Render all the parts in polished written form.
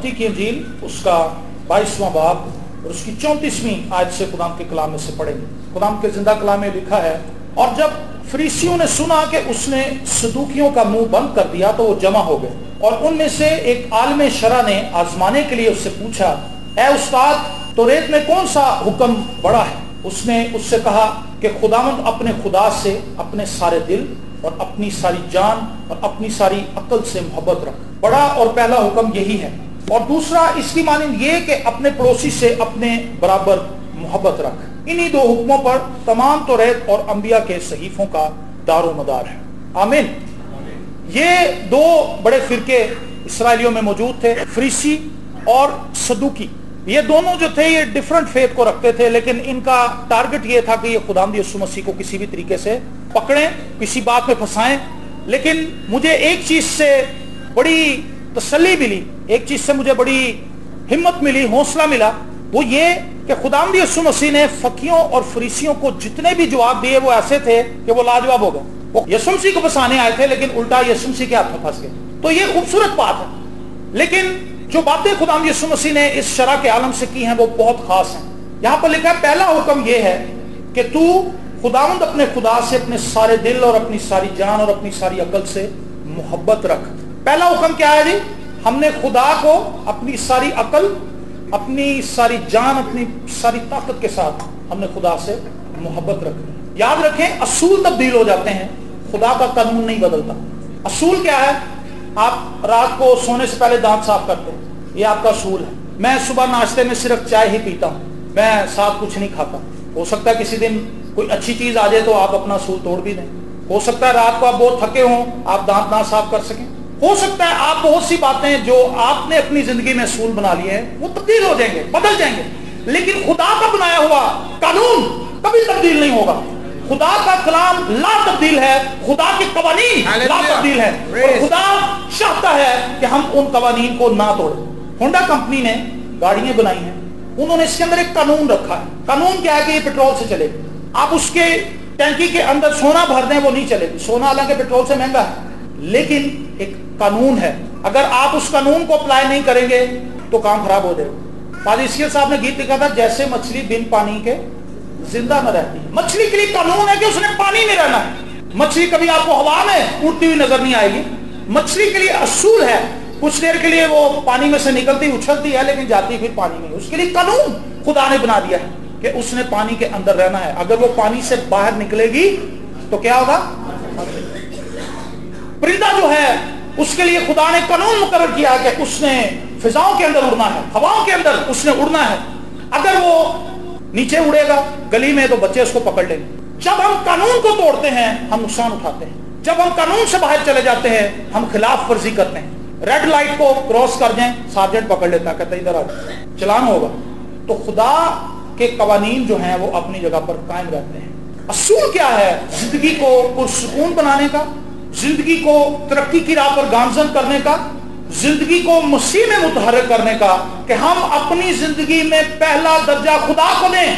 मत्ती की इंजील उसका 22वां बाब और उसकी 34वीं आयत से खुदाम के कलाम में से पढ़ेंगे। खुदाम के जिंदा कलाम में लिखा है, और जब फरीसियों ने सुना कि उसने सदूकियों का मुंह बंद कर दिया तो वो जमा हो गए, और उनमें से एक आलिम शरा ने आजमाने के लिए उससे पूछा, ए उस्ताद, तौरात में कौन सा हुक्म बड़ा है? उसने उससे कहा कि खुदावंद अपने खुदा से अपने सारे दिल और अपनी सारी जान और अपनी सारी अक्ल से मोहब्बत रख। बड़ा और पहला हुक्म यही है, और दूसरा इसकी मानिंद ये कि अपने पड़ोसी से अपने बराबर मोहब्बत रख। इन्हीं दो हुक्मों पर तमाम तौरात और अंबिया के सहीफों का दारो मदार है। आमीन। ये दो बड़े फिरके इसराइलियों में मौजूद थे, फरीसी और सदूकी। ये दोनों जो थे ये डिफरेंट फेथ को रखते थे, लेकिन इनका टारगेट ये था कि ये खुदावंद यीशु मसीह को किसी भी तरीके से पकड़ें, किसी बात में फंसाएं। लेकिन मुझे एक चीज से बड़ी तसल्ली मिली, एक चीज से मुझे बड़ी हिम्मत मिली, हौसला मिला, वो ये कि खुदावंद यीशु मसीह ने फकीयों और फरीसियों को जितने भी जवाब दिए वो ऐसे थे कि वो लाजवाब हो गए। वो यीशु मसीह को फंसाने आए थे, लेकिन उल्टा यीशु मसीह के हाथ में फंस गए। तो ये खूबसूरत बात है, लेकिन जो बातें खुदावंद यीशु मसीह ने इस शरा के आलम से की हैं वो बहुत खास हैं। यहां पर लिखा है, पहला हुक्म ये है कि तू खुदावंद अपने खुदा से अपने सारे दिल और अपनी सारी जान और अपनी सारी अकल से मोहब्बत रख। पहला हुक्म क्या है जी? हमने खुदा को अपनी सारी अकल, अपनी सारी जान, अपनी सारी ताकत के साथ हमने खुदा से मोहब्बत रखनी। याद रखें, असूल तब्दील हो जाते हैं, खुदा का कानून नहीं बदलता। असूल क्या है? आप रात को सोने से पहले दांत साफ करते हैं, ये आपका असूल है। मैं सुबह नाश्ते में सिर्फ चाय ही पीता हूँ, मैं साथ कुछ नहीं खाता। हो सकता है किसी दिन कोई अच्छी चीज आ जाए तो आप अपना असूल तोड़ भी दें। हो सकता है रात को आप बहुत थके हों, आप दांत ना साफ कर सकें। हो सकता है आप बहुत सी बातें जो आपने अपनी जिंदगी में असूल बना लिए हैं वो तब्दील हो जाएंगे, बदल जाएंगे, लेकिन खुदा का बनाया हुआ कानून कभी तब्दील नहीं होगा। खुदा का कलाम ला तब्दील है, खुदा के कवानीन ला तब्दील है, और खुदा चाहता है कि हम उन कवानीन को ना तोड़ें। होंडा कंपनी ने गाड़ियां बनाई हैं, उन्होंने इसके अंदर एक कानून रखा है। कानून क्या है कि ये पेट्रोल से चलेगी। आप उसके टैंकी के अंदर सोना भर दें वो नहीं चलेगी, सोना हालांकि पेट्रोल से महंगा है, लेकिन एक कानून है। अगर आप उस कानून को अप्लाई नहीं करेंगे तो काम खराब हो जाएगा। काजी इस्कियल साहब ने गीत लिखा था, जैसे मछली बिन पानी के जिंदा न रहती। मछली के लिए कानून है कि उसने पानी में रहना है। मछली कभी आपको हवा में उड़ती हुई नजर नहीं आएगी। मछली के लिए असूल है, कुछ देर के लिए वो पानी में से निकलती उछलती है लेकिन जाती फिर पानी में। उसके लिए कानून खुदा ने बना दिया है कि उसने पानी के अंदर रहना है। अगर वो पानी से बाहर निकलेगी तो क्या होगा? परिंदा जो है उसके लिए खुदा ने कानून मुकर्रर किया कि उसने फिजाओं के अंदर उड़ना है, हवाओं के अंदर उसने उड़ना है। अगर वो नीचे उड़ेगा गली में तो बच्चे उसको पकड़ लेंगे। जब हम कानून को तोड़ते हैं हम नुकसान उठाते हैं। जब हम कानून से बाहर चले जाते हैं हम खिलाफ वर्जी करते हैं। रेड लाइट को क्रॉस कर जाएं, सार्जेंट पकड़ लेता है, कहता है इधर आ, चलान होगा। तो खुदा के कवानीन जो हैं वो अपनी जगह पर कायम रहते हैं। असूल क्या है? जिंदगी को पुरसुकून बनाने का, जिंदगी को तरक्की की राह पर गामजन करने का, जिंदगी को मसीह में मुतहर्रिक करने का, कि हम अपनी जिंदगी में पहला दर्जा खुदा को दें।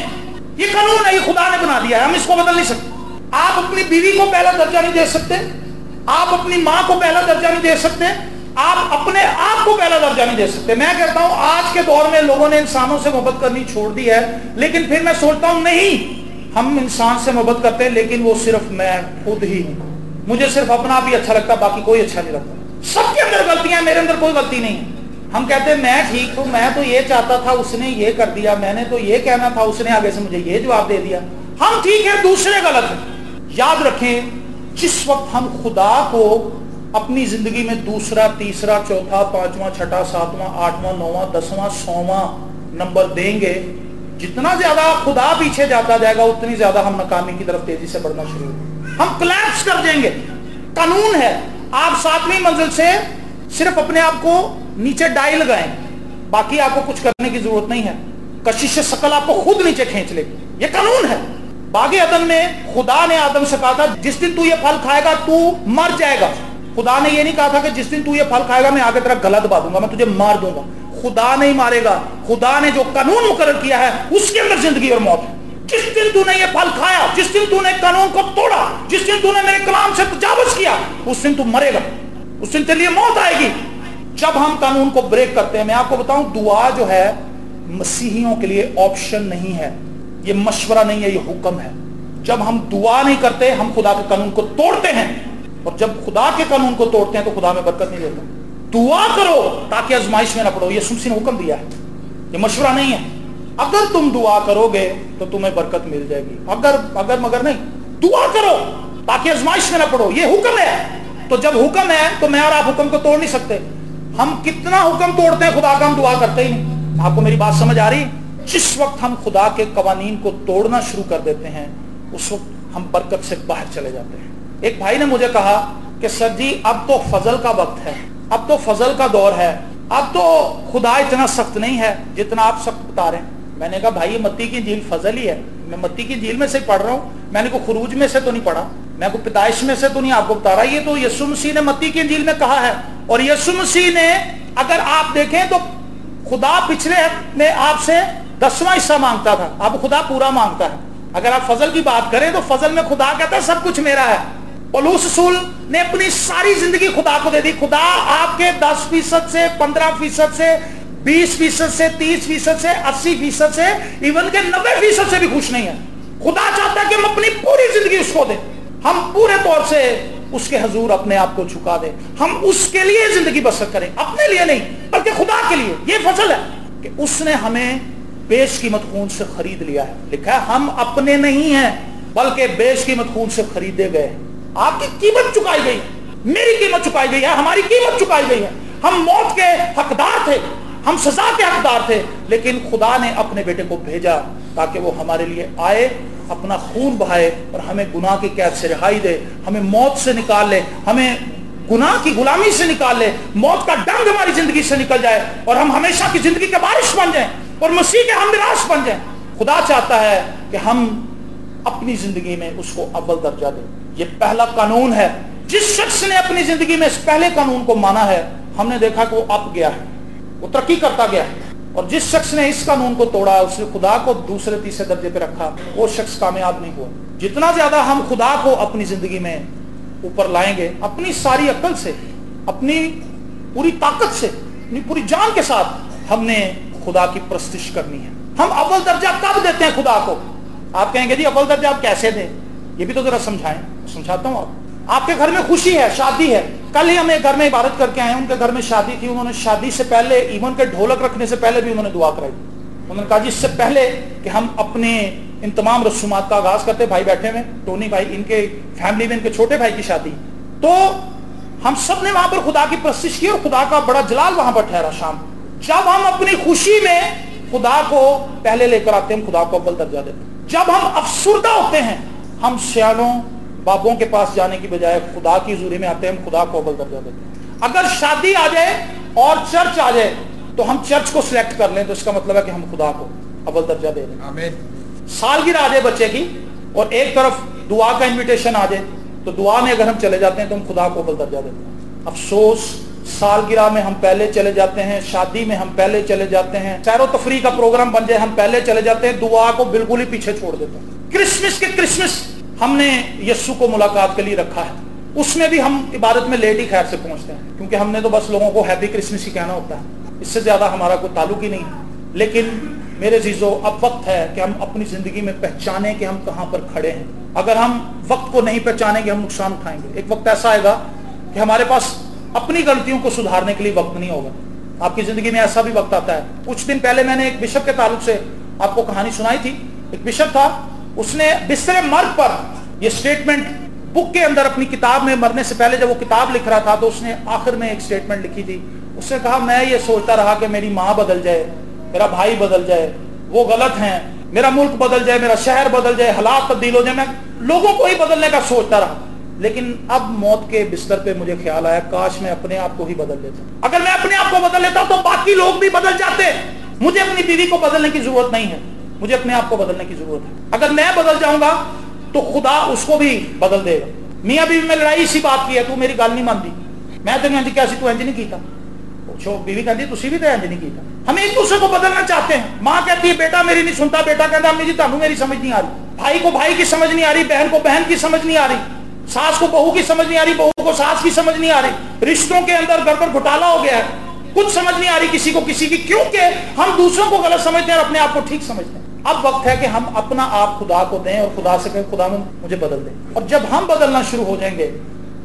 ये कानून है, ये खुदा ने बना दिया है, हम इसको बदल नहीं सकते। आप अपनी बीवी को पहला दर्जा नहीं दे सकते, आप अपनी माँ को पहला दर्जा नहीं दे सकते, आप अपने आप को पहला दर्जा नहीं दे सकते। मैं कहता हूं आज के दौर में लोगों ने इंसानों से मोहब्बत करनी छोड़ दी है, लेकिन फिर मैं सोचता हूं नहीं, हम इंसान से मोहब्बत करते हैं लेकिन वो सिर्फ मैं खुद ही हूं। मुझे सिर्फ अपना भी अच्छा लगता, बाकी कोई अच्छा नहीं लगता। सबके अंदर गलतियां, मेरे अंदर कोई गलती नहीं है। हम कहते हैं मैं ठीक हूं, मैं तो ये चाहता था उसने ये कर दिया, मैंने तो ये कहना था उसने आगे से मुझे ये जवाब दे दिया। हम ठीक है, दूसरे गलत है। याद रखें, जिस वक्त हम खुदा को अपनी जिंदगी में दूसरा, तीसरा, चौथा, पांचवा, छठा, सातवां, आठवां, नौवां, 10वां, 100वां नंबर देंगे, जितना ज्यादा खुदा पीछे जाता जाएगा उतनी ज्यादा हम नाकामी की तरफ तेजी से बढ़ना शुरू होंगे, हम कोलैप्स कर देंगे। कानून है, आप 7वीं मंजिल से सिर्फ अपने आप को नीचे डाई लगाएं, बाकी आपको कुछ करने की जरूरत नहीं है। कशिश शकल आपको खुद नीचे खींच लेगी, ये कानून है। बागे अदन में खुदा ने आदम से कहा था जिस दिन तू ये फल खाएगा तू मर जाएगा। खुदा ने ये नहीं कहा था कि जिस दिन तू ये फल खाएगा मैं आगे तेरा गला दबा दूंगा, मैं तुझे मार दूंगा। खुदा नहीं मारेगा। खुदा ने जो कानून मुकर्रर किया है उसके अंदर जिंदगी और मौत है। जिस दिन तूने ये फल खाया, जिस दिन तूने कानून को तोड़ा, जिस दिन तूने मेरे कलाम से तजावुज किया, उस दिन तू मरेगा, उस दिन तेरे लिए मौत आएगी। जब हम कानून को ब्रेक करते हैं, मैं आपको बताऊं, दुआ जो है मसीहियों के लिए ऑप्शन नहीं है, ये मशवरा नहीं है, ये हुक्म है। जब हम दुआ नहीं करते, हम खुदा के कानून को तोड़ते हैं, और जब खुदा के कानून को तोड़ते हैं तो खुदा में बरकत नहीं देता। दुआ करो ताकि आजमाइश में ना पड़ो, ये यीशु ने हुक्म दिया है, ये मशवरा नहीं है। अगर तुम दुआ करोगे तो तुम्हें बरकत मिल जाएगी, अगर मगर नहीं, दुआ करो ताकि आजमाइश में ना पड़ो, ये हुक्म है। तो जब हुक्म है तो मैं और आप हुक्म को तोड़ नहीं सकते। हम कितना हुक्म तोड़ते हैं खुदा का, हम दुआ करते ही नहीं। आपको मेरी बात समझ आ रही? जिस वक्त हम खुदा के कवानीन को तोड़ना शुरू कर देते हैं, उस वक्त हम बरकत से बाहर चले जाते हैं। एक भाई ने मुझे कहा कि सर जी अब तो फजल का वक्त है, अब तो फजल का दौर है, अब तो खुदा इतना सख्त नहीं है जितना आप सख्त बता रहे हैं। मैंने कहा भाई ये मत्ती की इंजील फजल ही है, मैं मत्ती की इंजील में से पढ़ रहा हूँ, मैंने को खुरूज में से तो नहीं पढ़ा, मैं को पैदाइश में से तो नहीं आपको बता रहा। ये तो यीशु मसीह ने मत्ती की इंजील में कहा है। और यीशु मसीह ने, अगर आप देखें तो खुदा पिछले में आपसे 10वां हिस्सा मांगता था, अब खुदा पूरा मांगता है। अगर आप फजल की बात करें तो फजल में खुदा कहता है सब कुछ मेरा है। पौलुस रसूल ने अपनी सारी जिंदगी खुदा को दे दी। खुदा आपके 10% से, 15% से, 20% से, 30% से, 80% से, इवन के 90% से भी खुश नहीं है। खुदा चाहता है कि हम अपनी पूरी जिंदगी उसको दें, हम पूरे तौर से उसके हजूर अपने आप को झुका दें, हम उसके लिए जिंदगी बसर करें, अपने लिए नहीं बल्कि खुदा के लिए। ये फजल है कि उसने हमें बेशकीमत खून से खरीद लिया है। लिखा है हम अपने नहीं हैं बल्कि बेशकीमत खून से खरीदे गए। आपकी कीमत चुकाई गई, मेरी कीमत चुकाई गई है, हमारी कीमत चुकाई गई है। हम मौत के हकदार थे, हम सजा के हकदार थे, लेकिन खुदा ने अपने बेटे को भेजा ताकि वो हमारे लिए आए, अपना खून बहाए और हमें गुनाह की कैद से रिहाई दे, हमें मौत से निकाल ले, हमें गुनाह की गुलामी से निकाल ले, मौत का डंग हमारी जिंदगी से निकल जाए और हम हमेशा की जिंदगी के बारिश बन जाएं और मसीह के हम निराश बन जाएं। खुदा चाहता है कि हम अपनी जिंदगी में उसको अव्वल दर्जा दें। ये पहला कानून है। जिस शख्स ने अपनी जिंदगी में इस पहले कानून को माना है, हमने देखा कि वो अप गया है, वो तरक्की करता गया। और जिस शख्स ने इस कानून को तोड़ा, उसने खुदा को दूसरे तीसरे दर्जे पे रखा, वो शख्स कामयाब नहीं हुआ। जितना ज्यादा हम खुदा को अपनी जिंदगी में ऊपर लाएंगे, अपनी सारी अक्ल से, अपनी पूरी ताकत से, अपनी पूरी जान के साथ हमने खुदा की प्रस्तिश करनी है। हम अव्वल दर्जा कब देते हैं खुदा को? आप कहेंगे जी अव्वल दर्जा आप कैसे दें, ये भी तो जरा समझाएं। समझाता हूँ। आपके घर में खुशी है, शादी है। कल ही हम एक घर में इबादत करके आए, उनके घर में शादी थी। उन्होंने शादी से पहले, इवन के ढोलक रखने से पहले भी उन्होंने दुआ कराई। उन्होंने कहा जी इससे पहले कि हम अपने इन तमाम रसूमात का आगाज करते, भाई बैठे हुए टोनी भाई, इनके फैमिली में इनके छोटे भाई की शादी, तो हम सब ने वहां पर खुदा की प्रस्तिश की और खुदा का बड़ा जलाल वहां पर ठहरा शाम। जब हम अपनी खुशी में खुदा को पहले लेकर आते हैं, हम खुदा को अव्वल दर्जा देते हैं। जब हम अफसुर्दा होते हैं, हम सियानों बाबों के पास जाने की बजाय खुदा की हुजूरी में आते हैं, हम खुदा को अव्वल दर्जा देते हैं। अगर शादी आ जाए और चर्च आ जाए तो हम चर्च को सिलेक्ट कर लें, तो इसका मतलब है कि हम खुदा को अव्वल दर्जा दे रहे हैं। आमीन। सालगिरह आ जाए बच्चे की और एक तरफ दुआ का इन्विटेशन आ जाए, तो दुआ में अगर हम चले जाते हैं तो हम खुदा को अव्वल दर्जा देते हैं। अफसोस, सालगिरह में हम पहले चले जाते हैं, शादी में हम पहले चले जाते हैं, सैरो तफरी का प्रोग्राम बन जाए हम पहले चले जाते हैं, दुआ को बिल्कुल ही पीछे छोड़ देते हैं। क्रिसमस के क्रिसमस हमने यीशु को मुलाकात के लिए रखा है, उसमें भी हम इबादत में लेट ही खैर से पहुंचते हैं, क्योंकि हमने तो बस लोगों को हैप्पी क्रिसमस ही कहना होता है, इससे ज्यादा हमारा कोई ताल्लुक ही नहीं है। लेकिन मेरे जीजो, अब वक्त है कि हम अपनी जिंदगी में पहचाने कि हम कहां पर खड़े हैं। अगर हम वक्त को नहीं पहचानेंगे, हम नुकसान उठाएंगे। एक वक्त ऐसा आएगा कि हमारे पास अपनी गलतियों को सुधारने के लिए वक्त नहीं होगा। आपकी जिंदगी में ऐसा भी वक्त आता है। कुछ दिन पहले मैंने एक बिशप के ताल्लुक से आपको कहानी सुनाई थी। एक बिशप था, उसने बिस्तरे मर्ग पर ये स्टेटमेंट बुक के अंदर अपनी किताब में मरने से पहले जब वो किताब लिख रहा था, तो उसने आखिर में एक स्टेटमेंट लिखी थी। उसने कहा मैं ये सोचता रहा कि मेरी माँ बदल जाए, मेरा भाई बदल जाए, वो गलत हैं, मेरा मुल्क बदल जाए, मेरा शहर बदल जाए, हालात तब्दील हो जाए, मैं लोगों को ही बदलने का सोचता रहा। लेकिन अब मौत के बिस्तर पे मुझे ख्याल आया, काश मैं अपने आप को ही बदल लेता। अगर मैं अपने आप को बदल लेता तो बाकी लोग भी बदल जाते। मुझे अपनी बीवी को बदलने की जरूरत नहीं है, मुझे अपने आप को बदलने की जरूरत है। अगर मैं बदल जाऊंगा तो खुदा उसको भी बदल देगा। मियाँ बीवी में लड़ाई इसी बात की है, तू मेरी गल नहीं मानती, मैं तो इंज क्या तू इंज नहीं कीता, बीवी कहती तुसी भी तो इंज नहीं कीता। हम एक दूसरे को बदलना चाहते हैं। माँ कहती है बेटा मेरी नहीं सुनता, बेटा कहता अम्मी जी तानू मेरी समझ नहीं आ रही, भाई को भाई की समझ नहीं आ रही, बहन को बहन की समझ नहीं आ रही, सास को बहू की समझ नहीं आ रही, बहू को सास की समझ नहीं आ रही, रिश्तों के अंदर गड़बड़ घोटाला हो गया है। कुछ समझ नहीं आ रही किसी को किसी की, क्योंकि हम दूसरों को गलत समझते हैं और अपने आप को ठीक समझते हैं। अब वक्त है कि हम अपना आप खुदा को दें और खुदा से कहें खुदा मुझे बदल दे। और जब हम बदलना शुरू हो जाएंगे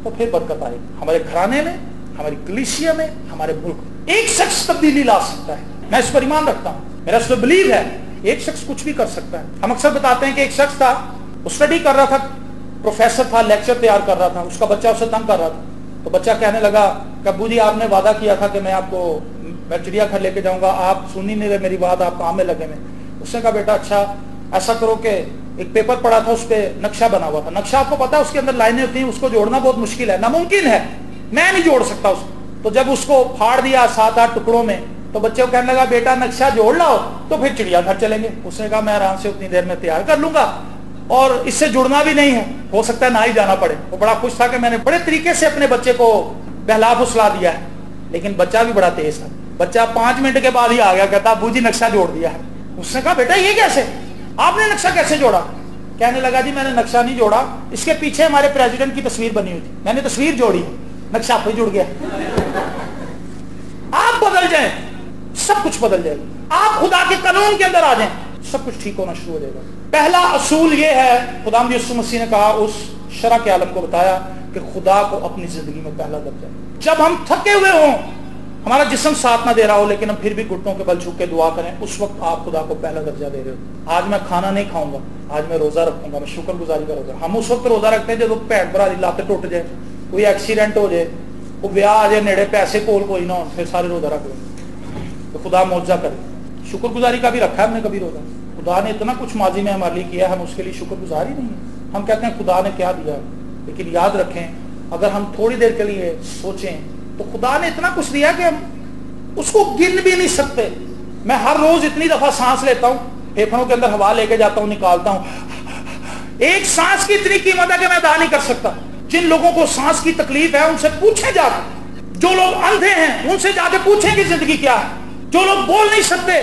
तो फिर बरकत आएगी हमारे घराने में, हमारी कलीसिया में, हमारे मुल्क में। एक शख्स तब्दीली ला सकता है, मैं इस पर ईमान रखता हूँ, मेरा इस पर बिलीव है। एक शख्स कुछ भी कर सकता है। हम अक्सर बताते हैं कि एक शख्स था, वो स्टडी कर रहा था, प्रोफेसर था, लेक्चर तैयार कर रहा था, उसका बच्चा उसे तंग कर रहा था। तो बच्चा कहने लगा कि अब्बू जी आपने वादा किया था कि मैं चिड़ियाघर लेके जाऊंगा, आप सुन ही नहीं रहे मेरी बात, आप काम में लगे में। उसने कहा बेटा अच्छा ऐसा करो कि एक पेपर पड़ा था, उस पर नक्शा बना हुआ था। नक्शा आपको पता है उसके अंदर लाइनें होती हैं, उसको जोड़ना बहुत मुश्किल है, नामुमकिन है, मैं नहीं जोड़ सकता उसको। तो जब उसको फाड़ दिया 7-8 टुकड़ों में, तो बच्चे को कहने लगा बेटा नक्शा जोड़ लाओ तो फिर चिड़ियाघर चलेंगे। उसने कहा मैं आराम से उतनी देर में तैयार कर लूंगा और इससे जुड़ना भी नहीं है, हो सकता है ना ही जाना पड़े। वो बड़ा खुश था कि मैंने बड़े तरीके से अपने बच्चे को बहला फुसला दिया है। लेकिन बच्चा भी बड़ा तेज था, बच्चा 5 मिनट के बाद ही आ गया, कहता अब्बू जी नक्शा जोड़ दिया है। उसने कहा बेटा ये कैसे, आपने नक्शा कैसे जोड़ा? कहने लगा जी मैंने नक्शा नहीं जोड़ा, इसके पीछे हमारे प्रेसिडेंट की तस्वीर बनी हुई थी, मैंने तस्वीर जोड़ी, नक्शा आप ही जुड़ गया। आप बदल जाएं सब कुछ बदल जाएगा। आप खुदा के कानून के अंदर आ जाएं सब कुछ ठीक होना शुरू हो जाएगा। पहला असूल ये है, खुदावंद यीशु मसीह ने कहा, उस शरअ के आलम को बताया कि खुदा को अपनी जिंदगी में पहला दर्जा। जब हम थके हुए हों, हमारा जिस्म साथ ना दे रहा हो, लेकिन हम फिर भी घुटनों के बल झुक के दुआ करें, उस वक्त आप खुदा को पहला दर्जा दे रहे हो। आज मैं खाना नहीं खाऊंगा, आज मैं रोजा रखूंगा, मैं शुक्रगुजारी का रोजा। हम उस वक्त रोजा रखते हैं जब भैन भरा दी लाते टुट जाए, कोई एक्सीडेंट हो जाए, वो ब्याह आ जाए नेड़े, पैसे कोल कोई ना हो, फिर सारे रोजा रख लें तो खुदा मौजा करे। शुक्रगुजारी का भी रखा है हमने कभी रोजा। खुदा ने इतना कुछ माजी में हमारे लिए किया, हम उसके लिए शुक्रगुजार ही नहीं है। हम कहते हैं खुदा ने क्या दिया, लेकिन याद रखें अगर हम थोड़ी देर के लिए सोचें तो खुदा ने इतना कुछ दिया कि हम उसको गिन भी नहीं सकते। मैं हर रोज इतनी दफा सांस लेता हूं, फेफड़ों के अंदर हवा लेके जाता हूं, निकालता हूं। एक सांस की इतनी कीमत है कि मैं अदा नहीं कर सकता। जिन लोगों को सांस की तकलीफ है उनसे पूछे जाके, जो लोग अंधे हैं उनसे जाके पूछें कि जिंदगी क्या है, जो लोग बोल नहीं सकते,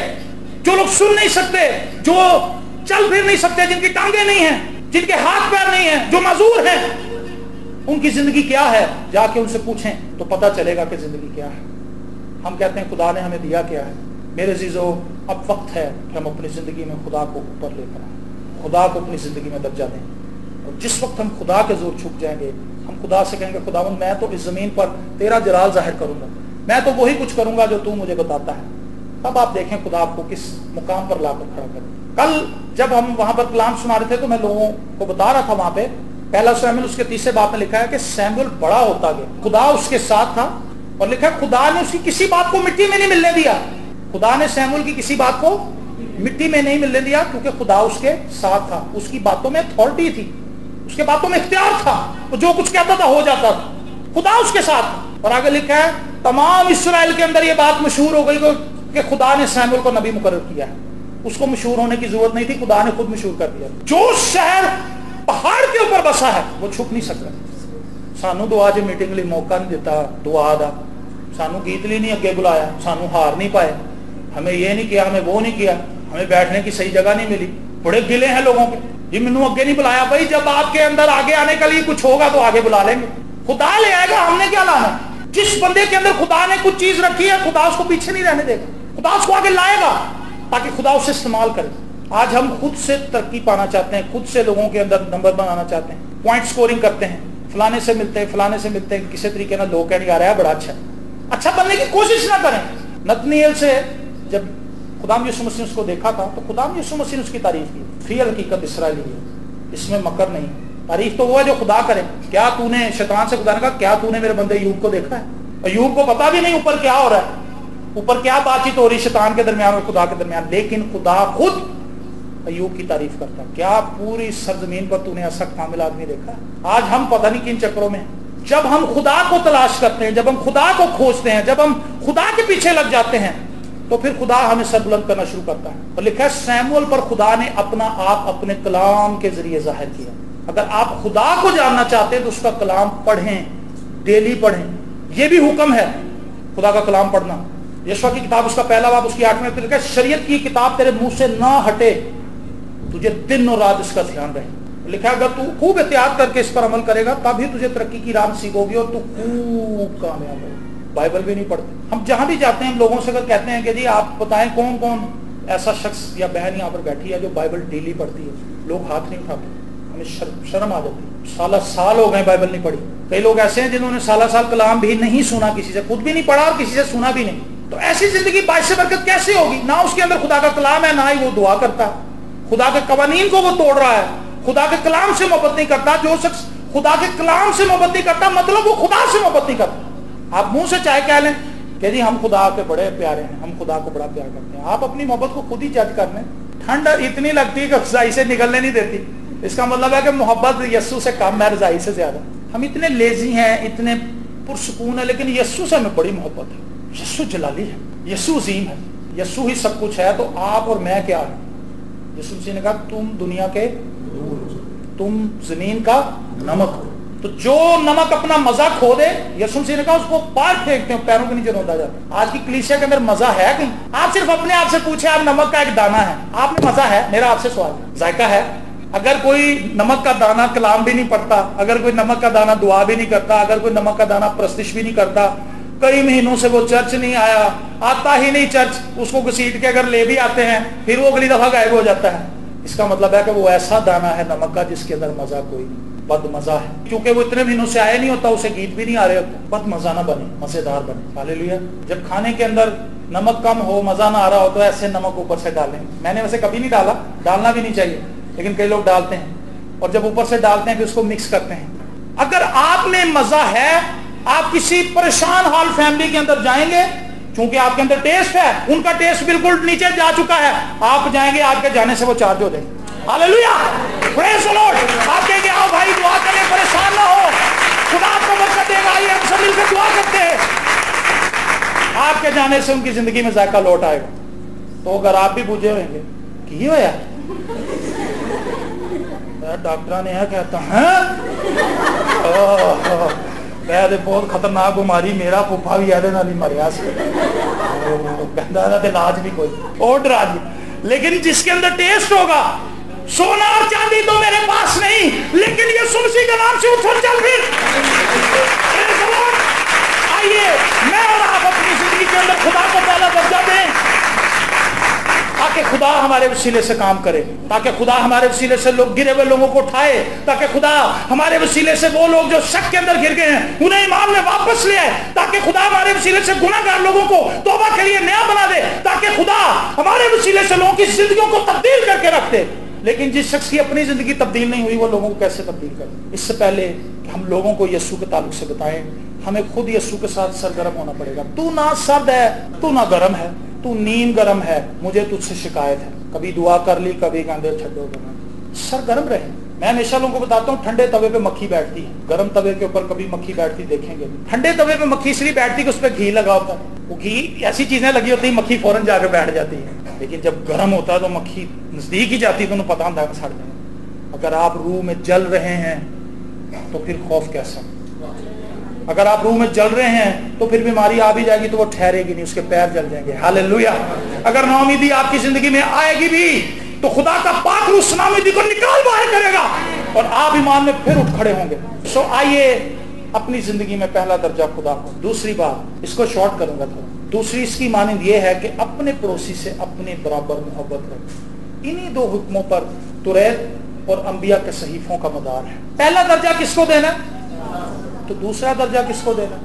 जो लोग सुन नहीं सकते, जो चल फिर नहीं सकते, जिनकी टांगे नहीं हैं, जिनके हाथ पैर नहीं हैं, जो माजूर हैं, उनकी जिंदगी क्या है, जाके उनसे पूछें तो पता चलेगा कि जिंदगी क्या है। हम कहते हैं खुदा ने हमें दिया क्या है। मेरे अजीजों, अब वक्त है कि हम अपनी जिंदगी में खुदा को ऊपर लेकर आए, खुदा को अपनी जिंदगी में दर्जा दें। और जिस वक्त हम खुदा के जोर छुप जाएंगे, हम खुदा से कहेंगे खुदावंद मैं तो इस जमीन पर तेरा जलाल जाहिर करूंगा, मैं तो वही कुछ करूंगा जो तू मुझे बताता है। तब आप देखें खुदा आपको किस मुकाम पर लाकर खड़ा करे। कल जब हम वहां पर कलाम सुना रहे थे तो मैं लोगों को बता रहा था, वहां पे पहला शमूएल उसके 30 बात में लिखा है कि शमूएल बड़ा होता गया, खुदा उसके साथ था, और लिखा खुदा ने उसकी किसी बात को मिट्टी में नहीं मिलने दिया। खुदा ने शमूएल की किसी बात को मिट्टी में नहीं मिलने दिया, क्योंकि खुदा उसके साथ था। उसकी बातों में अथॉरिटी थी, उसके बातों में इख्तियार था, वो जो कुछ कहता था हो जाता था, खुदा उसके साथ। और आगे लिखा है तमाम इस्राएल के अंदर ये बात मशहूर हो गई कि खुदा ने शमूएल को नबी मुकर्रर किया है। उसको मशहूर होने की जरूरत नहीं थी, खुदा ने खुद मशहूर कर दिया। जो शहर पहाड़ के ऊपर बसा है वो छुप नहीं सकता। सानू दुआ च मीटिंग लिए मौका नहीं दिता, दुआ दा सानू गीत लिए नहीं अगे बुलाया, सानू हार नहीं पाए, हमें ये नहीं किया, हमें वो नहीं किया, हमें बैठने की सही जगह नहीं मिली। बड़े गिले हैं लोगों के, जी मैनू अगे नहीं बुलाया। भाई जब आपके अंदर आगे आने के लिए कुछ होगा तो आगे बुला लेंगे, खुदा ले आएगा, हमने क्या लाना। जिस बंदे के अंदर खुदा ने कुछ चीज रखी है, खुदा उसको पीछे नहीं रहने देगा, खुदा उसको आगे लाएगा ताकि खुदा उसे इस्तेमाल करे। आज हम खुद से तरक्की पाना चाहते हैं, खुद से लोगों के अंदर नंबर बनाना चाहते हैं, पॉइंट स्कोरिंग करते हैं, फलाने से मिलते हैं, फलाने से मिलते हैं, किसी तरीके ना लोग कहने आ रहा है बड़ा अच्छा बनने की कोशिश ना करें। नतनीएल से जब खुदाम यीशु मसीह ने उसको देखा था तो खुदाम यीशु मसीह ने उसकी तारीफ की, फिर हकीकत इस्राएली है, इसमें मकर नहीं। तारीफ तो वो है जो खुदा करे। क्या तूने, शैतान से खुदा ने कहा क्या तूने मेरे बंदे अय्यूब को देखा है? अय्यूब को पता भी नहीं ऊपर क्या हो रहा है, ऊपर क्या बातचीत हो रही शैतान के दरमियान और खुदा के दरमियान, लेकिन खुदा खुद अय्यूब की तारीफ करता। क्या पूरी सरजमीन पर तूने ऐसा कामिल आदमी देखा? आज हम पता नहीं किन चक्रों में, जब हम खुदा को तलाश करते हैं, जब हम खुदा को खोजते हैं, जब हम खुदा के पीछे लग जाते हैं, तो फिर खुदा हमें सरबुलंद करना शुरू करता है। और लिखा है शमूएल पर खुदा ने अपना आप अपने कलाम के जरिए जाहिर किया। अगर आप खुदा को जानना चाहते हैं तो उसका कलाम पढ़ें, डेली पढ़ें। यह भी हुक्म है खुदा का कलाम पढ़ना। यशवा की किताब उसका पहला बाब उसकी 8वें में लिखा है शरीयत की किताब तेरे मुंह से ना हटे, तुझे दिन और रात इसका ध्यान रहे। लिखा अगर तू खूब एहतियात करके इस पर अमल करेगा तभी तुझे तरक्की की राह सीखोगी और तू खूब कामयाब होगी। बाइबल भी नहीं पढ़ते, ہم جہاں بھی جاتے ہیں ہم لوگوں سے اگر کہتے ہیں کہ جی آپ بتائیں کون کون ایسا شخص یا بہن یہاں پر بیٹھی ہے جو بائبل ڈیلی پڑھتی ہے, لوگ ہاتھ نہیں اٹھاتے, ہمیں شرم آ جاتی ہے. سالہ سال ہو گئے بائبل نہیں پڑھی. کئی لوگ ایسے ہیں جنہوں نے سالہ سال کلام بھی نہیں سنا, کسی سے خود بھی نہیں پڑھا اور کسی سے سنا بھی نہیں. تو ایسی زندگی باعث برکت کیسے ہوگی؟ نہ اس کے اندر خدا کا کلام ہے, نہ ہی وہ دعا کرتا, خدا کے قوانین کو وہ توڑ رہا ہے, خدا کے کلام سے محبت نہیں کرتا. جو شخص خدا کے کلام سے محبت نہیں کرتا مطلب وہ خدا سے محبت نہیں کرتا. آپ منہ سے چاہے کہہ لیں کہ جی ہم خدا کے بڑے پیارے ہیں, ہم خدا کو بڑا پیار کرتے ہیں, آپ اپنی محبت کو خود ہی جج کر لیں. ٹھنڈ اتنی لگتی ہے کہ رضائی سے نکلنے نہیں دیتی, اس کا مطلب ہے کہ محبت یسوع سے کم ہے, رضائی سے زیادہ. ہم اتنے لیزی ہیں, اتنے پرسکون ہیں, لیکن یسوع سے ہمیں بڑی محبت ہے. یسوع جلالی ہے, یسوع عظیم ہے, یسوع ہی سب کچھ ہے. تو آپ اور میں کیا ہے؟ یسوع مسیح نے کہا تم دنیا کے نور, تم زمین کا نمک ہو. تو جو نمک اپنا مزہ کھو دے, یسوع مسیح نے کہا اس کو پار پھینکتے ہیں, پیروں کے نیچے روندا جاتا ہے. آج کی کلیسیا کے اندر مزہ ہے کہیں؟ آپ صرف اپنے آپ سے پوچھیں, آپ نمک کا ایک دانہ ہے, آپ میں مزہ ہے؟ میرا آپ سے سوال ہے, ذائقہ ہے؟ اگر کوئی نمک کا دانہ کلام بھی نہیں پڑھتا, اگر کوئی نمک کا دانہ دعا بھی نہیں کرتا, اگر کوئی نمک کا دانہ پرستش بھی نہیں کرتا, کئی مہینوں سے وہ چرچ نہیں آیا, آتا ہی نہیں چرچ, اس کو گھسیٹ کے اگر لے بھی آتے ہیں پھر وہ اگلی دفعہ غائب ہو جاتا ہے, اس کا مطلب ہے کہ وہ ایسا دانہ ہے نمک کا جس کے اندر مزہ کوئی نہیں, بد مزہ ہے. کیونکہ وہ اتنے مہینوں سے آیا نہیں ہوتا, اسے گیت بھی نہیں آ رہے ہوتے. بد مزہ نہ بنے, مزیدار بنے. ہاللیلویا. جب کھانے کے اندر نمک کم ہو, مزہ نہ آ رہا ہو, تو ایسے نمک اوپر سے ڈالیں. میں نے ویسے کبھی نہیں ڈالا, ڈالنا بھی نہیں چاہیے, لیکن کئی لوگ ڈالتے ہیں, اور جب اوپر سے ڈالتے ہیں پھر اس کو مکس کرتے ہیں. اگر آپ میں مزہ ہے, آپ کسی پریشان حال فیملی کے اندر جائیں گے, چونکہ آپ کے اندر ٹیسٹ ہے, ان کا ٹیسٹ بالکل نیچے جا چکا ہے, آپ جائیں گے, آپ کے جانے سے وہ چارج ہو جائیں گے. ہاللیلویا, پریز دی لارڈ. آپ کہیں گے آؤ بھائی دعا کریں, پریشان نہ ہو, خدا آپ کو برکت دے گا, آئیے ہم سب مل کے دعا کرتے ہیں. آپ کے جانے سے ان کی زندگی میں ذائقہ لوٹ آئے گا. تو اگر آپ بھی بوجھے ہوئیں گے کی ہوا ڈاکٹر نے کہتا ہے بہت خطرناک بیماری, میرا پھوپھا بھی ایسے نہ مریا سے علاج بھی کوئی اور ڈرا دی. لیکن جس کے اندر ٹیسٹ ہوگا, سونا اور چاندی تو میرے پاس نہیں, لیکن یہ مسیح کے نام سے اٹھ اور چل پھر. آئیے میں اور آپ اپنی زندگی کے اندر خدا کو پہلا درجہ دیں, تاکہ خدا ہمارے وسیلے سے کام کرے, تاکہ خدا ہمارے وسیلے سے لوگ گرے ہوئے لوگوں کو اٹھائے, تاکہ خدا ہمارے وسیلے سے وہ لوگ جو شک کے اندر گر گئے ہیں انہیں ایمان میں واپس لے آئے, تاکہ خدا ہمارے وسیلے سے گناہگار لوگوں کو توبہ کے لیے نیا بنا دے, تاکہ خدا ہمارے وسیلے سے لوگوں کی زندگیوں کو تبدیل کر کے رکھ دے. لیکن جس شخص کی اپنی زندگی تبدیل نہیں ہوئی, وہ لوگوں کو کیسے تبدیل کرے؟ اس سے پہلے کہ ہم لوگوں کو یسوع کے تعلق سے بتائیں, ہمیں خود یسوع کے ساتھ سرگرم ہونا پڑے گا. تو نہ سرد ہے, تو نہ گرم ہے, تو نیم گرم ہے, مجھے تجھ سے شکایت ہے. کبھی دعا کر لی, کبھی کاندھے چھڈو, سرگرم رہے. میں ہمیشہ لوگوں کو بتاتا ہوں ٹھنڈے توے پہ مکھی بیٹھتی ہے, گرم توے کے اوپر کبھی مکھی بیٹھتی دیکھیں گے. ٹھنڈے توے پہ مکھی اس لیے بیٹھتی کہ اس پہ گھی لگا ہوتا ہے, وہ گھی ایسی چیزیں لگی ہوتی ہیں مکھی فوراً جا کے بیٹھ جاتی ہے. لیکن جب گرم ہوتا ہے تو مکھی نزدیک ہی جاتی ہے, تو انہیں پتا ہوتا ہے کہ سڑ جائے. اگر آپ روح میں جل رہے ہیں تو پھر خوف کیسا؟ اگر آپ روح میں جل رہے ہیں تو پھر بیماری آ بھی جائے گی تو وہ ٹھہرے گی نہیں, اس کے پیر جل جائیں گے. ہاللیلویا. اگر ناامیدی آپ کی زندگی میں آئے گی بھی تو خدا کا پاک روح اس ناامیدی کو نکال باہر کرے گا اور آپ ایمان میں پھر اٹھ کھڑے ہوں گے. سو آئیے اپنی زندگی میں پہلا درجہ خدا کو. دوسری بات, اس کو شارٹ کروں گا تھوڑا, دوسری اس کی مانند یہ ہے کہ اپنے پڑوسی سے اپنے برابر محبت رکھیں. انہی دو حکموں پر توریت اور انبیاء کے صحیفوں کا مدار ہے. پہلا درجہ کس کو دینا ہے؟ تو دوسرا درجہ کس کو دینا؟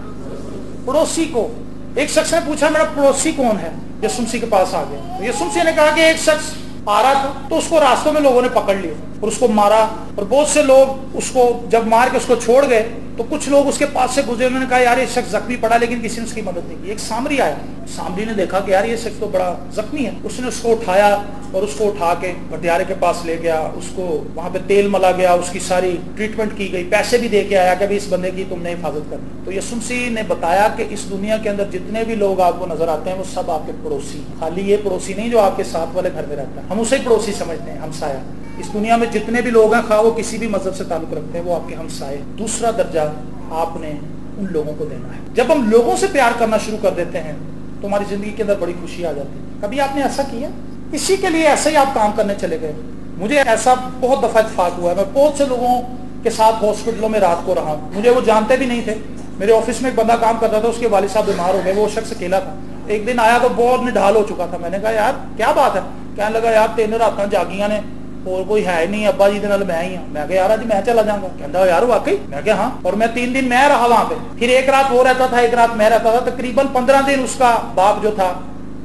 پڑوسی کو. ایک شخص نے پوچھا میرا پڑوسی کون ہے؟ یسوع مسیح کے پاس آ گیا. یسوع مسیح نے کہا کہ ایک شخص آ رہا تھا تو اس کو راستوں میں لوگوں نے پکڑ لیا اور اس کو مارا, اور بہت سے لوگ اس کو جب مار کے اس کو چھوڑ گئے تو کچھ لوگ اس کے پاس سے گزرے, انہوں نے کہا یار یہ شخص زخمی پڑا, لیکن کسی نے اس کی مدد نہیں کی. ایک سامری آیا, سامری نے دیکھا کہ یار یہ شخص تو بڑا زخمی ہے, اس نے اس کو اٹھایا اور اس کو اٹھا کے بٹیارے کے پاس لے گیا, اس کو وہاں پہ تیل ملا گیا, اس کی ساری ٹریٹمنٹ کی گئی, پیسے بھی دے کے آیا کہ اس بندے کی تم نے حفاظت کرنی. تو یسوع مسیح نے بتایا کہ اس دنیا کے اندر جتنے بھی لوگ آپ کو نظر آتے ہیں وہ سب آپ کے پڑوسی ہیں. خالی یہ پڑوسی نہیں جو آپ کے ساتھ والے گھر میں رہتا ہے, ہم اسے پڑوسی سمجھتے ہیں, ہمسایہ. اس دنیا میں جتنے بھی لوگ ہیں, خواہ وہ کسی بھی مذہب سے تعلق رکھتے ہیں, وہ آپ کے ہمسائے. دوسرا درجہ آپ نے ان لوگوں کو دینا ہے. جب ہم لوگوں سے پیار کرنا شروع کر دیتے ہیں تو ہماری زندگی کے اندر بڑی خوشی آ جاتی ہے. کبھی آپ نے ایسا کیا؟ اسی کے لیے ایسے ہی آپ کام کرنے چلے گئے؟ مجھے ایسا بہت دفعہ اتفاق ہوا ہے, میں بہت سے لوگوں کے ساتھ ہاسپٹلوں میں رات کو رہا, مجھے وہ جانتے بھی نہیں تھے, میرے آفس میں ایک بندہ کام کرتا تھا, اس کے والد صاحب بیمار ہو گئے, وہ شخص اکیلا تھا. ایک دن آیا تو بہت نڈھال ہو چکا تھا. میں نے کہا یار کیا بات ہے؟ کہنے لگا یار 3 راتاں جاگیاں نے اور کوئی ہے نہیں, ابا جی دے نال میں ہی ہوں. میں کہا یار آج میں چلا جاؤں گا. کہندا یار واقعی؟ میں کہا ہاں. اور میں 3 دن میں رہا وہاں پہ, پھر ایک رات وہ رہتا تھا, ایک رات میں رہتا تھا. تقریباً 15 دن اس کا باپ جو تھا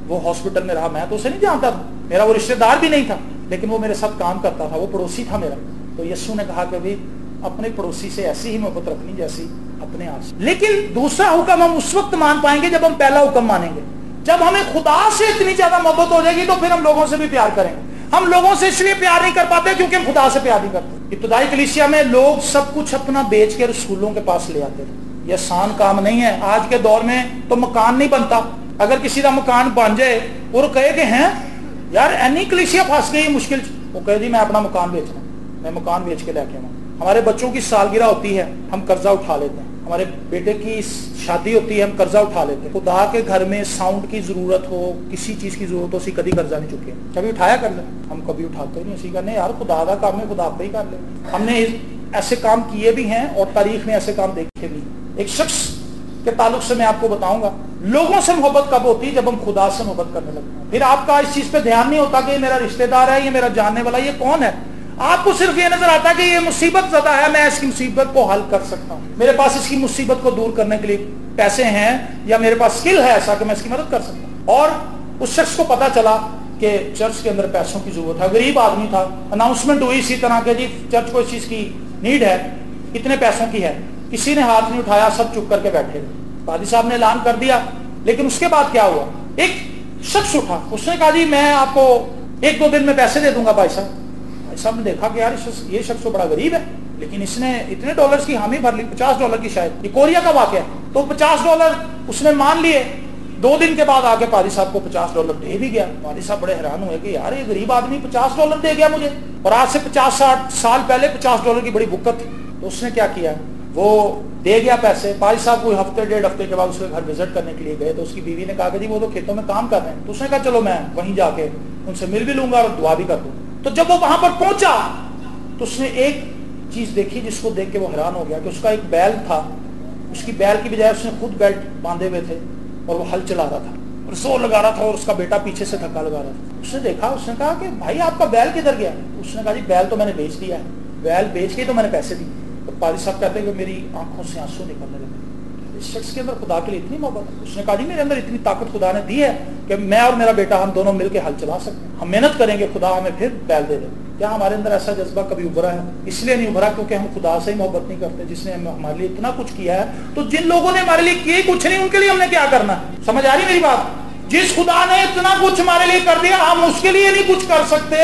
وہ ہاسپٹل میں رہا. میں تو اسے نہیں جانتا تھا, میرا وہ رشتہ دار بھی نہیں تھا, لیکن وہ میرے ساتھ کام کرتا تھا, وہ پڑوسی تھا میرا. تو یسوع نے کہا کہ بھائی اپنے پڑوسی سے ایسی ہی محبت رکھنی جیسی اپنے آپ سے. لیکن دوسرا حکم ہم اس وقت مان پائیں گے جب ہم پہلا حکم مانیں گے. جب ہمیں خدا سے اتنی زیادہ محبت ہو جائے گی تو پھر ہم لوگوں سے بھی پیار کریں گے. ہم لوگوں سے اس لیے پیار نہیں کر پاتے کیونکہ ہم خدا سے پیار نہیں کرتے. ابتدائی کلیسیا میں لوگ سب کچھ اپنا بیچ کے رسولوں کے پاس لے آتے تھے. یہ آسان کام نہیں ہے. آج کے دور میں تو مکان نہیں بنتا. اگر کسی کا مکان بن جائے اور کہے کہ ہیں یار اینی کلیسیا پھنس گئی مشکل, وہ کہے جی میں اپنا مکان بیچنا, میں مکان بیچ کے لے کے آؤں. ہمارے بچوں کی سالگرہ ہوتی ہے, ہم قرضہ اٹھا لیتے ہیں. ہمارے بیٹے کی شادی ہوتی ہے, ہم قرضہ اٹھا لیتے ہیں. خدا کے گھر میں ساؤنڈ کی ضرورت ہو, کسی چیز کی ضرورت ہو, اسی کبھی قرضہ نہیں چکے. کبھی اٹھایا کر لیں, ہم کبھی اٹھاتے نہیں. اسی کرنے یار خدا کا کام ہے, خدا پہ ہی کر لیں. ہم نے ایسے کام کیے بھی ہیں اور تاریخ میں ایسے کام دیکھے بھی. ایک شخص کے تعلق سے میں آپ کو بتاؤں گا, لوگوں سے محبت کب ہوتی ہے؟ جب ہم خدا سے محبت کرنے لگتے ہیں. پھر آپ کا اس چیز پہ دھیان نہیں ہوتا کہ یہ میرا رشتہ دار ہے, یہ میرا جاننے والا, یہ کون ہے. آپ کو صرف یہ نظر آتا ہے کہ یہ مصیبت زدہ ہے, میں اس کی مصیبت کو حل کر سکتا ہوں, میرے پاس اس کی مصیبت کو دور کرنے کے لیے پیسے ہیں, یا میرے پاس سکل ہے ایسا کہ میں اس کی مدد کر سکتا ہوں. اور اس شخص کو پتا چلا کہ چرچ کے اندر پیسوں کی ضرورت ہے, غریب آدمی تھا. اناؤنسمنٹ ہوئی اسی طرح کہ جی چرچ کو اس چیز کی نیڈ ہے, اتنے پیسوں کی ہے. کسی نے ہاتھ نہیں اٹھایا, سب چپ کر کے بیٹھے. قاضی صاحب نے اعلان کر دیا. لیکن اس کے بعد کیا ہوا؟ ایک شخص اٹھا, اس نے کہا جی میں آپ کو 1-2 دن میں پیسے دے دوں گا. بھائی صاحب نے دیکھا کہ یار یہ شخص تو بڑا غریب ہے, لیکن اس نے اتنے ڈالرز کی حامی بھر لی, $50 کی شاید, یہ کوریا کا واقعہ ہے. تو $50 اس نے مان لیے. 2 دن کے بعد آگے قاضی صاحب کو $50 دے بھی گیا. قاضی صاحب بڑے حیران ہوئے کہ یار یہ غریب آدمی $50 دے گیا مجھے, اور آج سے 50-60 سال پہلے $50 کی بڑی بکت تھی. تو اس نے کیا کیا, وہ دے گیا پیسے. قاضی صاحب کوئی ہفتے 1.5 ہفتے کے بعد اس کے گھر وزٹ کرنے کے لیے گئے. تو اس کی بیوی نے کہا کہ جی وہ تو کھیتوں میں کام کر رہے ہیں. تو اس نے کہا چلو میں وہیں جا کے ان سے مل بھی لوں گا اور دعا بھی کر دوں. تو جب وہ وہاں پر پہنچا تو اس نے ایک چیز دیکھی جس کو دیکھ کے وہ حیران ہو گیا کہ اس کا ایک بیل تھا. اس کی بیل کی بجائے اس نے خود بیلٹ باندھے ہوئے تھے اور وہ ہل چلا رہا تھا اور زور لگا رہا تھا, اور اس کا بیٹا پیچھے سے دھکا لگا رہا تھا. اس نے دیکھا, اس نے کہا کہ بھائی آپ کا بیل کدھر گیا؟ اس نے کہا جی بیل تو میں نے بیچ دیا ہے, بیل بیچ کے تو میں نے پیسے دیے. تو قاضی صاحب کہتے ہیں کہ میری آنکھوں سے آنسو نکلنے لگے. اس شخص کے اندر خدا کے لیے اتنی محبت ہے. اس نے کہا جی میرے اندر اتنی طاقت خدا نے دی ہے کہ میں اور میرا بیٹا ہم دونوں مل کے ہل چلا سکتے ہیں, ہم محنت کریں گے, خدا ہمیں پھر بیل دے دے. کیا ہمارے اندر ایسا جذبہ کبھی ابھرا ہے؟ اس لیے نہیں ابھرا کیونکہ ہم خدا سے ہی محبت نہیں کرتے جس نے ہمارے لیے اتنا کچھ کیا ہے. تو جن لوگوں نے ہمارے لیے کیا کچھ نہیں, ان کے لیے ہم نے کیا کرنا ہے؟ سمجھ آ رہی میری بات؟ جس خدا نے اتنا کچھ ہمارے لیے کر دیا, ہم اس کے لیے نہیں کچھ کر سکتے.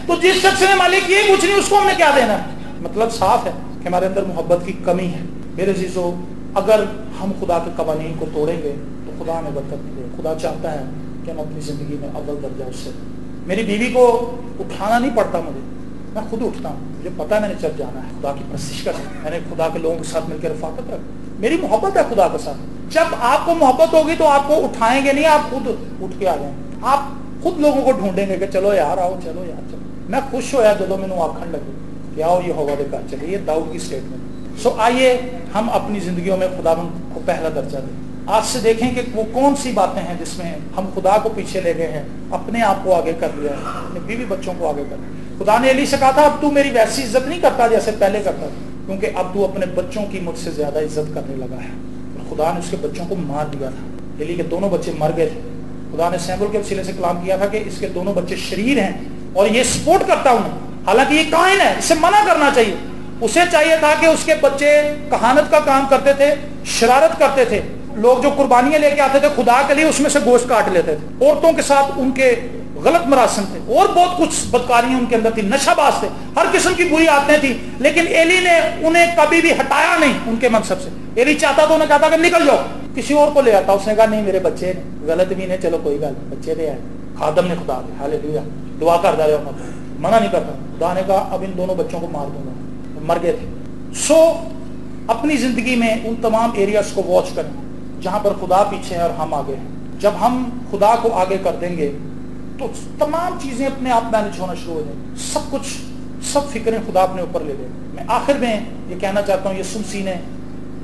تو جس شخص نے ہمارے لیے کیا کچھ نہیں, اس کو ہم نے کیا دینا ہے؟ مطلب صاف ہے کہ ہمارے اندر محبت کی کمی ہے. میرے عزیزو, اگر ہم خدا کے قوانین کو توڑیں گے تو خدا ہمیں برکت نہیں دے. خدا چاہتا ہے کہ ہم اپنی زندگی میں اول درجہ اس سے. میری بیوی کو اٹھانا نہیں پڑتا مجھے, میں خود اٹھتا ہوں. مجھے پتا ہے میں نے چل جانا ہے, خدا کی پرستش کرنا ہے, میں نے خدا کے لوگوں کے ساتھ مل کے رفاقت رکھ. میری محبت ہے خدا کے ساتھ. جب آپ کو محبت ہوگی تو آپ کو اٹھائیں گے نہیں, آپ خود اٹھ کے آ جائیں. آپ خود لوگوں کو ڈھونڈیں گے کہ چلو یار آؤ, چلو یار چلو. میں خوش ہوا جب میں نے آخر لگے کہ آؤ یہ ہوا دے کر چلے. یہ داؤد کی اسٹیٹمنٹ. سو آئیے ہم اپنی زندگیوں میں خدا کو پہلا درجہ دیں. آج سے دیکھیں کہ وہ کون سی باتیں ہیں جس میں ہم خدا کو پیچھے لے گئے ہیں, اپنے آپ کو آگے کر لیا ہے, اپنے بیوی بچوں کو آگے کر لیا. خدا نے علی سے کہا تھا اب تو میری ویسی عزت نہیں کرتا جیسے پہلے کرتا تھا, کیونکہ اب تو اپنے بچوں کی مجھ سے زیادہ عزت کرنے لگا ہے. اور خدا نے اس کے بچوں کو مار دیا تھا. علی کے دونوں بچے مر گئے تھے. خدا نے سیمول کے وسیلے سے کلام کیا تھا کہ اس کے دونوں بچے شریر ہیں اور یہ سپورٹ کرتا ہوں, حالانکہ یہ کاہن ہے, اسے منع کرنا چاہیے. اسے چاہیے تھا کہ اس کے بچے کہانت کا کام کرتے تھے, شرارت کرتے تھے. لوگ جو قربانیاں لے کے آتے تھے خدا کے لیے, اس میں سے گوشت کاٹ لیتے تھے. عورتوں کے ساتھ ان کے غلط مراسم تھے اور بہت کچھ بدکاریاں ان کے اندر تھی, نشہ باز تھے, ہر قسم کی بری عادتیں تھیں. لیکن ایلی نے انہیں کبھی بھی ہٹایا نہیں ان کے منصب سے. ایلی چاہتا تو انہیں کہتا کہ نکل جاؤ, کسی اور کو لے آتا. اس نے کہا نہیں میرے بچے غلط بھی نہیں, چلو کوئی گل, بچے دے آئے, خادم نے خدا دے, ہاللیلویا, دعا کر دے رہا, منع نہیں کرتا. خدا نے کہا اب ان دونوں بچوں کو مار دوں گا, مر گئے تھے. سو اپنی زندگی میں ان تمام ایریاز کو واچ کریں جہاں پر خدا پیچھے ہے اور ہم آگے ہیں. جب ہم خدا کو آگے کر دیں گے تو تمام چیزیں اپنے آپ مینج ہونا شروع ہو جائیں. سب کچھ, سب فکریں خدا اپنے اوپر لے لیں. میں آخر میں یہ کہنا چاہتا ہوں, یسوع مسیح نے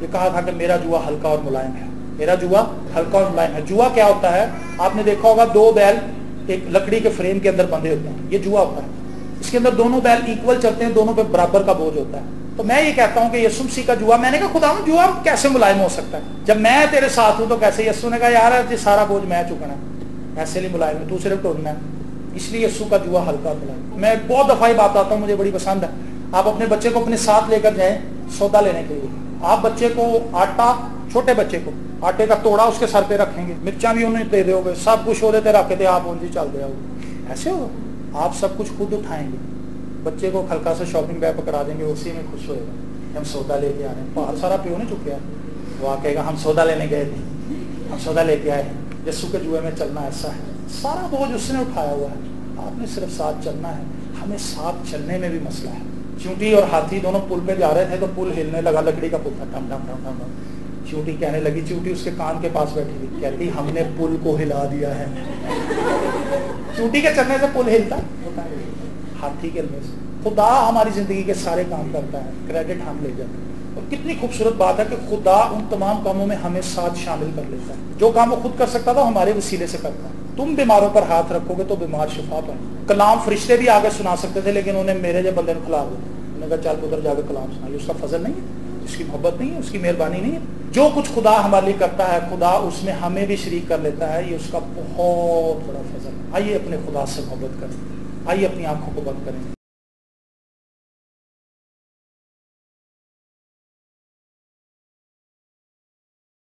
یہ کہا تھا کہ میرا جوا ہلکا اور ملائم ہے، میرا جوا ہلکا اور ملائم ہے۔ جوا کیا ہوتا ہے؟ آپ نے دیکھا ہوگا 2 بیل ایک لکڑی کے فریم کے اندر بندھے ہوتے ہیں، یہ جوا ہوتا ہے۔ اس کے اندر دونوں بیل ایکول چلتے ہیں، دونوں پہ برابر کا بوجھ ہوتا ہے۔ تو میں یہ کہتا ہوں کہ یسوع مسیح کا جوا، میں نے کہا خدا جوا کیسے ملائم ہو سکتا ہے؟ جب میں تیرے ساتھ ہوں تو کیسے؟ یسوع نے کہا یار یہ سارا بوجھ میں چکنا ہے، ایسے نہیں ملائم ہے، تو صرف ٹورنا ہے، اس لیے یسوع کا جوا ہلکا اور ملائم۔ میں بہت دفعہ یہ بات آتا ہوں، مجھے بڑی پسند ہے، آپ اپنے بچے کو اپنے ساتھ لے کر جائیں سودا لینے کے لیے، آپ بچے کو آٹا، چھوٹے بچے کو آٹے کا توڑا اس کے سر پہ رکھیں گے، مرچاں بھی انہیں دے دو گے، سب کچھ ہو دیتے رکھ دے، آپ انجی چل دیا ہوگا، ایسے ہوگا؟ آپ سب کچھ خود اٹھائیں گے، بچے کو ہلکا سا شاپنگ بیگ پکڑا دیں گے، اسی میں خوش ہوئے گا، ہم سودا لے کے آ رہے ہیں، باہر سارا پیو نہیں چکے ہیں، وہ آ کہے گا ہم سودا لینے گئے تھے، ہم سودا لے کے آئے ہیں۔ یسوع کے جوئے میں چلنا ایسا ہے، سارا بوجھ اس نے اٹھایا ہوا ہے، آپ نے صرف ساتھ چلنا ہے۔ ہمیں ساتھ چلنے میں بھی مسئلہ ہے۔ چونٹی اور ہاتھی دونوں پل پہ جا رہے تھے تو پل ہلنے لگا، لکڑی کا پل تھا، ڈم ڈم ڈم ڈم ڈم۔ چونٹی کہنے لگی، چونٹی اس کے کان کے پاس بیٹھی تھی، کہتی ہم نے پل کو ہلا دیا ہے۔ چونٹی کے چلنے سے پل ہلتا ہوتا ہے، ہاتھی کے چلنے سے۔ خدا ہماری زندگی کے سارے کام کرتا ہے، کریڈٹ ہم لے جاتے ہیں۔ اور کتنی خوبصورت بات ہے کہ خدا ان تمام کاموں میں ہمیں ساتھ شامل کر لیتا ہے، جو کام وہ خود کر سکتا تھا ہمارے وسیلے سے کرتا ہے۔ تم بیماروں پر ہاتھ رکھو گے تو بیمار شفا پائیں۔ کلام فرشتے بھی آگے سنا سکتے تھے، لیکن انہیں میرے جو بندے نے کھلا دیا، انہوں نے کہا چل ادھر جا کے کلام سنا۔ یہ اس کا فضل نہیں ہے، اس کی محبت نہیں ہے، اس کی مہربانی نہیں ہے۔ جو کچھ خدا ہمارے لیے کرتا ہے، خدا اس میں ہمیں بھی شریک کر لیتا ہے، یہ اس کا بہت بڑا فضل ہے۔ آئیے اپنے خدا سے محبت کریں، آئیے اپنی آنکھوں کو بند کریں۔